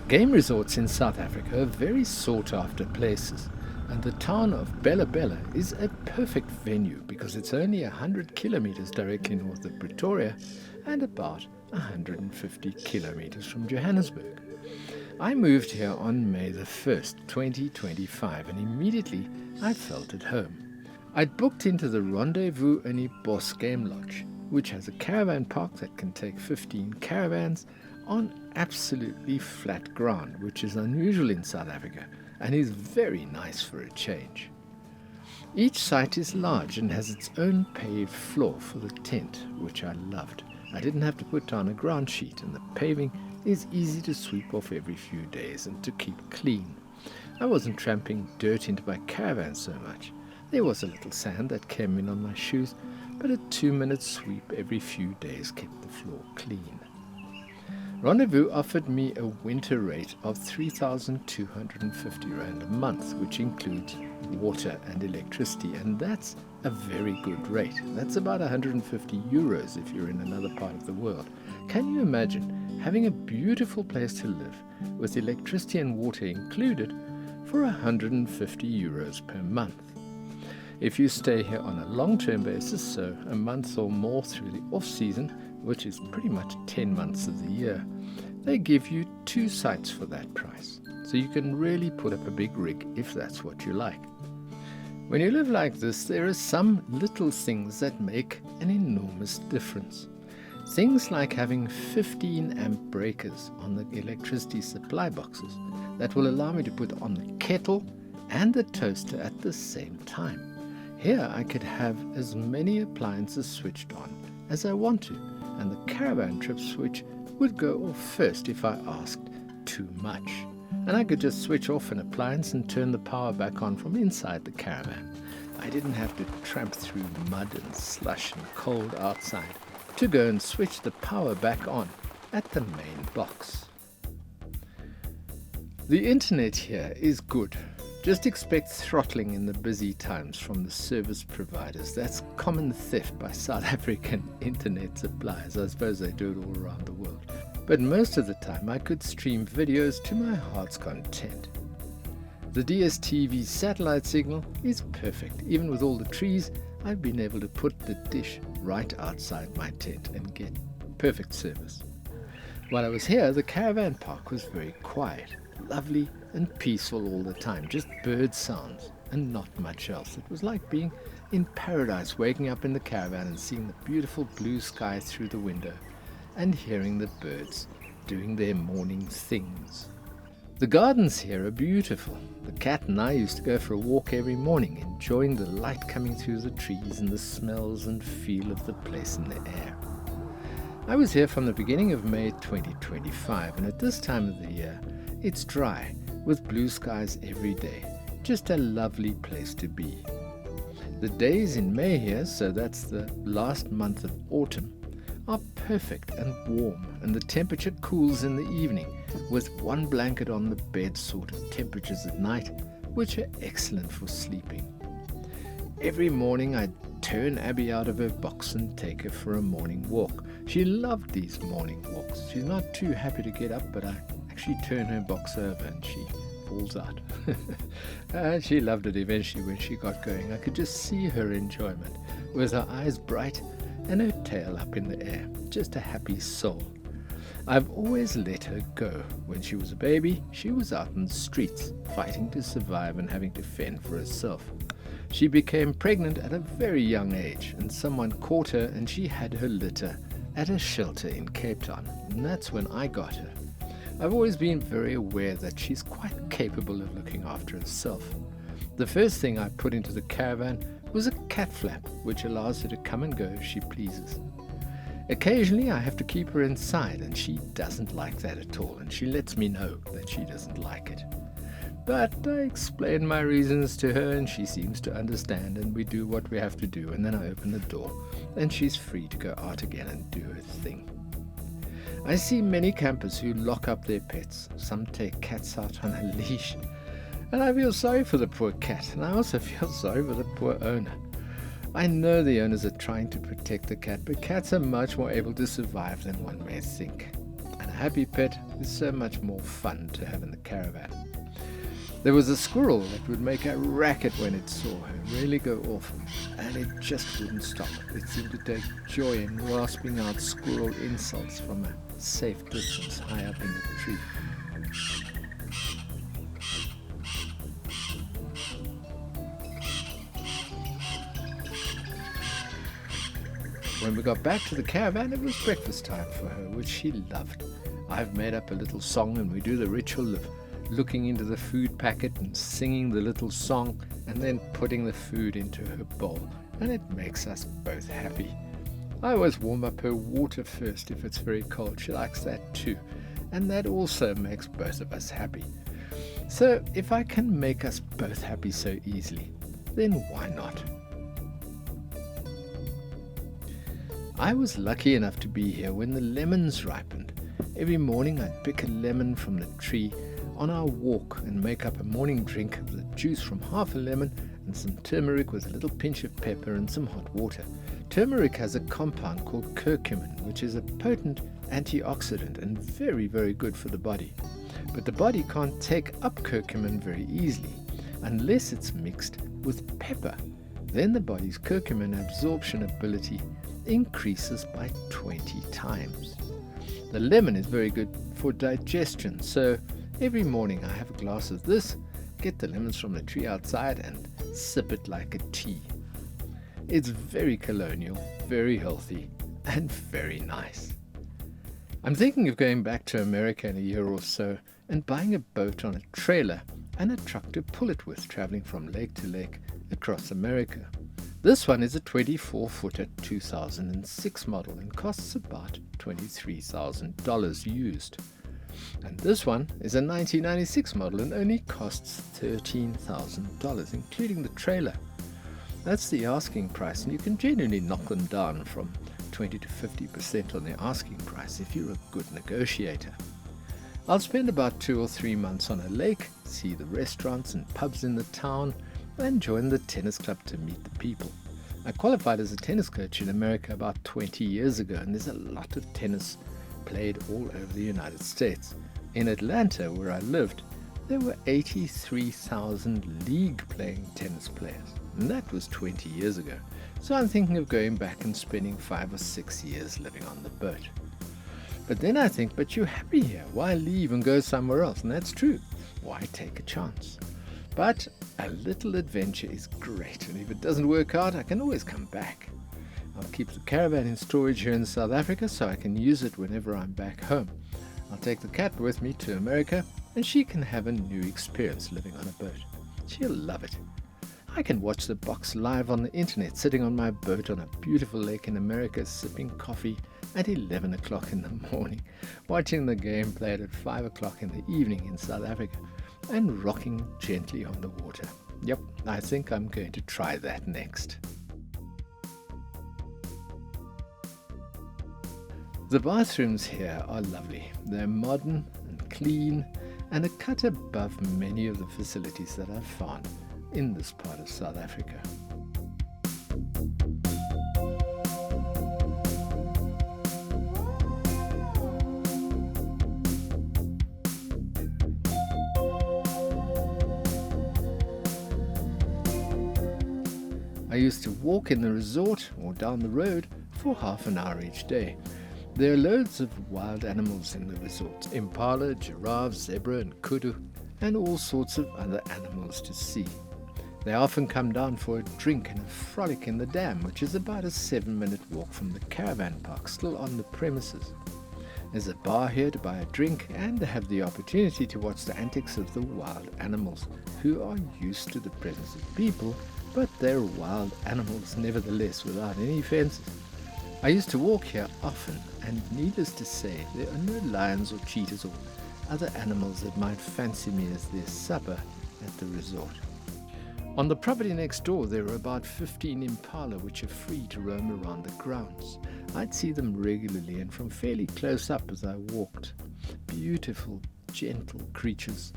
Game resorts in South Africa are very sought after places, and the town of Bela Bela is a perfect venue because it's only 100 kilometers directly north of Pretoria and about 150 kilometers from Johannesburg. I moved here on May the 1st, 2025, and immediately I felt at home. I'd booked into the Rondevue in the Bos Game Lodge, which has a caravan park that can take 15 caravans on absolutely flat ground, which is unusual in South Africa and is very nice for a change. Each site is large and has its own paved floor for the tent, which I loved. I didn't have to put down a ground sheet, and the paving is easy to sweep off every few days and to keep clean. I wasn't tramping dirt into my caravan so much. There was a little sand that came in on my shoes, but a 2-minute sweep every few days kept the floor clean. Rondevue offered me a winter rate of 3,250 Rand a month, which includes water and electricity, and that's a very good rate. That's about 150 euros if you're in another part of the world. Can you imagine having a beautiful place to live with electricity and water included for 150 euros per month? If you stay here on a long-term basis, so a month or more through the off-season, which is pretty much 10 months of the year, they give you 2 sites for that price. So you can really put up a big rig if that's what you like. When you live like this, there are some little things that make an enormous difference. Things like having 15 amp breakers on the electricity supply boxes that will allow me to put on the kettle and the toaster at the same time. Here I could have as many appliances switched on as I want to, and the caravan trip switch would go off first if I asked too much. And I could just switch off an appliance and turn the power back on from inside the caravan. I didn't have to tramp through mud and slush and cold outside to go and switch the power back on at the main box. The internet here is good. Just expect throttling in the busy times from the service providers. That's common theft by South African internet suppliers. I suppose they do it all around the world. But most of the time I could stream videos to my heart's content. The DSTV satellite signal is perfect. Even with all the trees, I've been able to put the dish right outside my tent and get perfect service. While I was here, the caravan park was very quiet, lovely and peaceful all the time, just bird sounds and not much else. It was like being in paradise, waking up in the caravan and seeing the beautiful blue sky through the window and hearing the birds doing their morning things. The gardens here are beautiful. The cat and I used to go for a walk every morning, enjoying the light coming through the trees and the smells and feel of the place in the air. I was here from the beginning of May 2025, and at this time of the year it's dry with blue skies every day. Just a lovely place to be. The days in May here, so that's the last month of autumn, are perfect and warm, and the temperature cools in the evening with one blanket on the bed sort of temperatures at night, which are excellent for sleeping. Every morning I'd turn Abby out of her box and take her for a morning walk. She loved these morning walks. She's not too happy to get up, but I actually turn her box over and she falls out. And she loved it eventually when she got going. I could just see her enjoyment with her eyes bright and her tail up in the air. Just a happy soul. I've always let her go. When she was a baby, she was out in the streets, fighting to survive and having to fend for herself. She became pregnant at a very young age, and someone caught her and she had her litter at a shelter in Cape Town, and that's when I got her. I've always been very aware that she's quite capable of looking after herself. The first thing I put into the caravan was a cat flap, which allows her to come and go as she pleases. Occasionally I have to keep her inside, and she doesn't like that at all, and she lets me know that she doesn't like it. But I explain my reasons to her and she seems to understand, and we do what we have to do, and then I open the door and she's free to go out again and do her thing. I see many campers who lock up their pets. Some take cats out on a leash, and I feel sorry for the poor cat, and I also feel sorry for the poor owner. I know the owners are trying to protect the cat, but cats are much more able to survive than one may think. And I happy pet is so much more fun to have in the caravan. There was a squirrel that would make a racket when it saw her really go off, and it just wouldn't stop. It seemed to take joy in rasping out squirrel insults from a safe distance high up in the tree. When we got back to the caravan, it was breakfast time for her, which she loved. I've made up a little song, and we do the ritual of looking into the food packet and singing the little song, and then putting the food into her bowl, and it makes us both happy. I always warm up her water first if it's very cold. She likes that too, and that also makes both of us happy. So if I can make us both happy so easily, then why not? I was lucky enough to be here when the lemons ripened. Every morning I'd pick a lemon from the tree on our walk and make up a morning drink of the juice from half a lemon and some turmeric with a little pinch of pepper and some hot water. Turmeric has a compound called curcumin, which is a potent antioxidant and very, very good for the body. But the body can't take up curcumin very easily unless it's mixed with pepper. Then the body's curcumin absorption ability increases by 20 times. The lemon is very good for digestion, so every morning I have a glass of this, get the lemons from the tree outside and sip it like a tea. It's very colonial, very healthy, and very nice. I'm thinking of going back to America in a year or so and buying a boat on a trailer and a truck to pull it with, traveling from lake to lake across America. This one is a 24-footer 2006 model and costs about $23,000 used. And this one is a 1996 model and only costs $13,000, including the trailer. That's the asking price, and you can generally knock them down from 20 to 50% on the asking price if you're a good negotiator. I'll spend about 2 or 3 months on a lake, see the restaurants and pubs in the town, and join the tennis club to meet the people. I qualified as a tennis coach in America about 20 years ago, and there's a lot of tennis played all over the United States. In Atlanta, where I lived, there were 83,000 league-playing tennis players, and that was 20 years ago. So I'm thinking of going back and spending 5 or 6 years living on the boat. But then I think, but you're happy here, why leave and go somewhere else? And that's true. Why take a chance? But a little adventure is great, and if it doesn't work out, I can always come back. I'll keep the caravan in storage here in South Africa so I can use it whenever I'm back home. I'll take the cat with me to America, and she can have a new experience living on a boat. She'll love it. I can watch the box live on the internet, sitting on my boat on a beautiful lake in America, sipping coffee at 11 o'clock in the morning, watching the game played at 5 o'clock in the evening in South Africa, and rocking gently on the water. Yep, I think I'm going to try that next. The bathrooms here are lovely. They're modern and clean and a cut above many of the facilities that I've found in this part of South Africa. I used to walk in the resort or down the road for half an hour each day. There are loads of wild animals in the resorts: impala, giraffe, zebra and kudu, and all sorts of other animals to see. They often come down for a drink and a frolic in the dam, which is about a 7-minute walk from the caravan park, still on the premises. There's a bar here to buy a drink and have the opportunity to watch the antics of the wild animals, who are used to the presence of people, but they're wild animals nevertheless, without any fences. I used to walk here often, and needless to say, there are no lions or cheetahs or other animals that might fancy me as their supper at the resort. On the property next door, there are about 15 impala which are free to roam around the grounds. I'd see them regularly and from fairly close up as I walked. Beautiful, gentle creatures.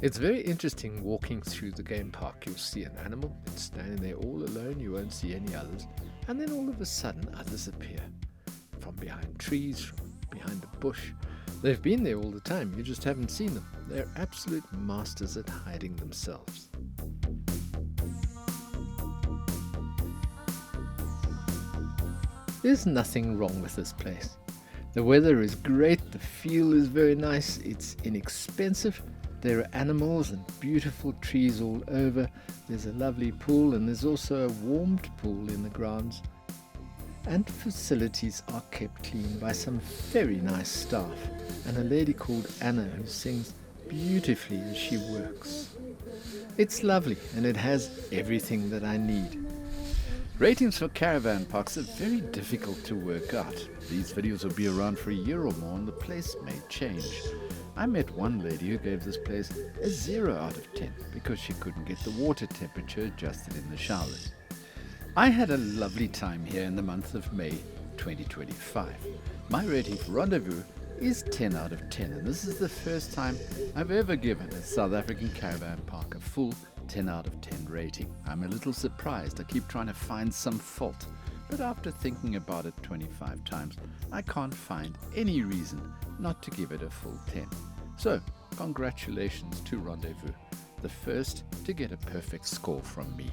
It's very interesting walking through the game park. You'll see an animal, it's standing there all alone, you won't see any others, and then all of a sudden others appear. From behind trees, from behind a bush. They've been there all the time, you just haven't seen them. They're absolute masters at hiding themselves. There's nothing wrong with this place. The weather is great, the feel is very nice, it's inexpensive, there are animals and beautiful trees all over, there's a lovely pool, and there's also a warmed pool in the grounds. And facilities are kept clean by some very nice staff and a lady called Anna who sings beautifully as she works. It's lovely and it has everything that I need. Ratings for caravan parks are very difficult to work out. These videos will be around for a year or more and the place may change. I met one lady who gave this place a 0 out of 10 because she couldn't get the water temperature adjusted in the showers. I had a lovely time here in the month of May 2025. My rating for Rondevue is 10 out of 10, and this is the first time I've ever given a South African caravan park a full 10 out of 10 rating. I'm a little surprised. I keep trying to find some fault, but after thinking about it 25 times, I can't find any reason not to give it a full 10. So, congratulations to Rondevue, the first to get a perfect score from me.